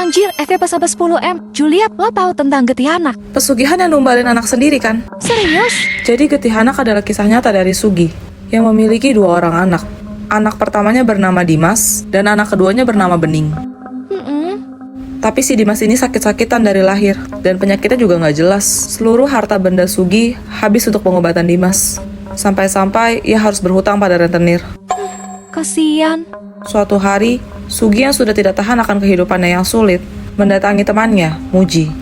Anjir, FVP sampai 10M. Juliet, lo tahu tentang Getihanak? Pesugihan yang numbalin anak sendiri kan? Serius? Jadi Getihanak adalah kisah nyata dari Sugi yang memiliki 2 orang anak. Anak pertamanya bernama Dimas dan anak keduanya bernama Bening. Tapi si Dimas ini sakit-sakitan dari lahir dan penyakitnya juga nggak jelas. Seluruh harta benda Sugi habis untuk pengobatan Dimas. Sampai-sampai ia harus berhutang pada rentenir. Kasian. Suatu hari, Sugi yang sudah tidak tahan akan kehidupannya yang sulit, mendatangi temannya, Muji.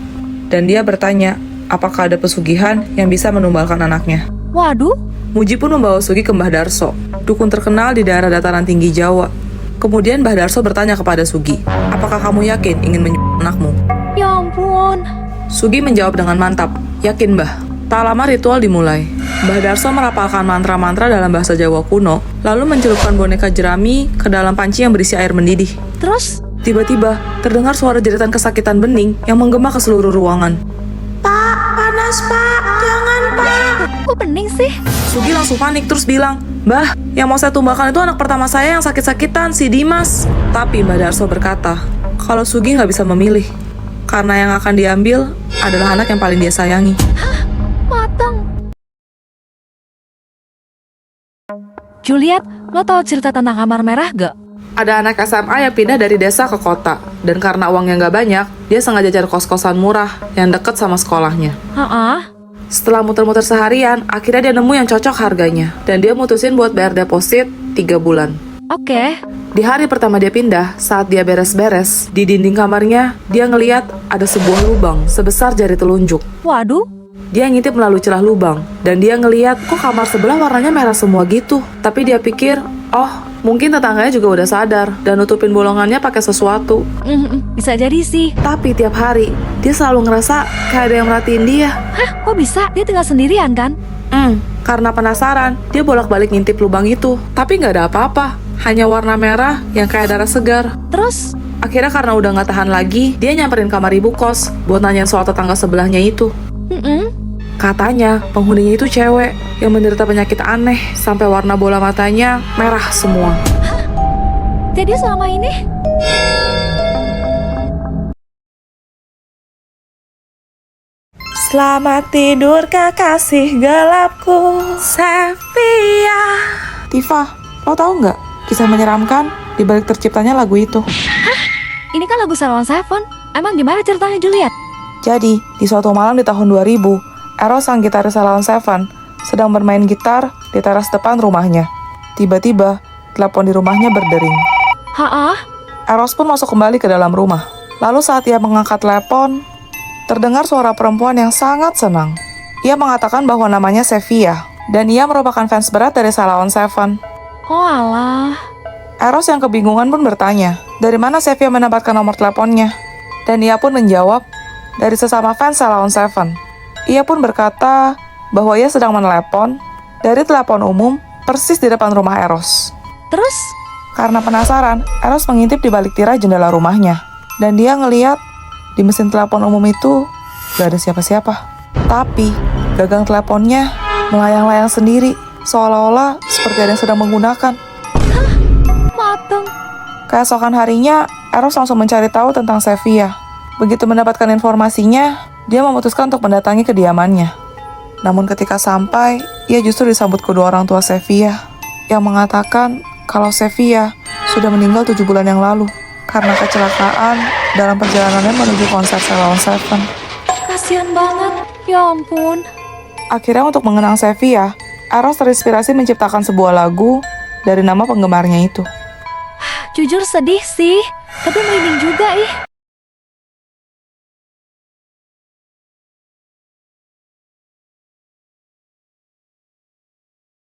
Dan dia bertanya, apakah ada pesugihan yang bisa menumbalkan anaknya. Waduh, Muji pun membawa Sugi ke Mbah Darso, dukun terkenal di daerah dataran tinggi Jawa. Kemudian Mbah Darso bertanya kepada Sugi, apakah kamu yakin ingin menyusul anakmu? ya ampun. Sugi menjawab dengan mantap, yakin Mbah. Tak lama ritual dimulai. Mbah Darso merapalkan mantra-mantra dalam bahasa Jawa kuno, lalu mencelupkan boneka jerami ke dalam panci yang berisi air mendidih. Terus? Tiba-tiba, terdengar suara jeritan kesakitan Bening yang menggema ke seluruh ruangan. Pak, panas pak, jangan pak. Kok Bening sih? Sugi langsung panik terus bilang, Mbah, yang mau saya tumbalkan itu anak pertama saya yang sakit-sakitan, si Dimas. Tapi Mbah Darso berkata, kalau Sugi nggak bisa memilih, karena yang akan diambil adalah anak yang paling dia sayangi. Mateng. Juliet, lo tahu cerita tentang kamar merah gak? Ada anak SMA yang pindah dari desa ke kota, dan karena uangnya nggak banyak, dia sengaja cari kos-kosan murah yang deket sama sekolahnya. Setelah muter-muter seharian, akhirnya dia nemu yang cocok harganya, dan dia mutusin buat bayar deposit 3 bulan. Oke. Di hari pertama dia pindah, saat dia beres-beres, di dinding kamarnya, dia ngeliat ada sebuah lubang sebesar jari telunjuk. Waduh. Dia ngintip melalui celah lubang, dan dia ngeliat kok kamar sebelah warnanya merah semua gitu. Tapi dia pikir, oh mungkin tetangganya juga udah sadar dan nutupin bolongannya pakai sesuatu. Bisa jadi sih. Tapi tiap hari, dia selalu ngerasa kayak ada yang merhatiin dia. Hah, kok bisa? Dia tinggal sendirian kan? Karena penasaran, dia bolak-balik ngintip lubang itu. Tapi nggak ada apa-apa, hanya warna merah yang kayak darah segar. Terus? Akhirnya karena udah nggak tahan lagi, dia nyamperin kamar ibu kos buat nanyain soal tetangga sebelahnya itu. Katanya penghuninya itu cewek yang menderita penyakit aneh sampai warna bola matanya merah semua. Jadi selama ini? Selamat tidur kekasih gelapku, Sevia. Tifa, lo tahu nggak kisah menyeramkan di balik terciptanya lagu itu? Ini kan lagu Salon Seven. Emang gimana ceritanya, Juliet? Jadi, di suatu malam di tahun 2000, Eros sang gitaris Salon Seven sedang bermain gitar di teras depan rumahnya. Tiba-tiba, telepon di rumahnya berdering. Eros pun masuk kembali ke dalam rumah. Lalu saat ia mengangkat telepon, terdengar suara perempuan yang sangat senang. Ia mengatakan bahwa namanya Sevia, dan ia merupakan fans berat dari Salon Seven. Oh alah. Eros yang kebingungan pun bertanya, dari mana Sevia mendapatkan nomor teleponnya? Dan ia pun menjawab, dari sesama fans Salon Seven. Ia pun berkata bahwa ia sedang menelepon dari telepon umum persis di depan rumah Eros. Terus? Karena penasaran, Eros mengintip di balik tirai jendela rumahnya. Dan dia ngeliat di mesin telepon umum itu gak ada siapa-siapa. Tapi gagang teleponnya melayang-layang sendiri, seolah-olah seperti ada yang sedang menggunakan. Mateng. Keesokan harinya, Eros langsung mencari tahu tentang Sevia. Begitu mendapatkan informasinya, dia memutuskan untuk mendatangi kediamannya. Namun ketika sampai, ia justru disambut kedua orang tua Sevia yang mengatakan kalau Sevia sudah meninggal 7 bulan yang lalu karena kecelakaan dalam perjalanannya menuju konser Salon Seven. Kasian banget. Ya ampun. Akhirnya untuk mengenang Sevia, Eros terinspirasi menciptakan sebuah lagu dari nama penggemarnya itu. Jujur sedih sih, tapi merinding juga ih.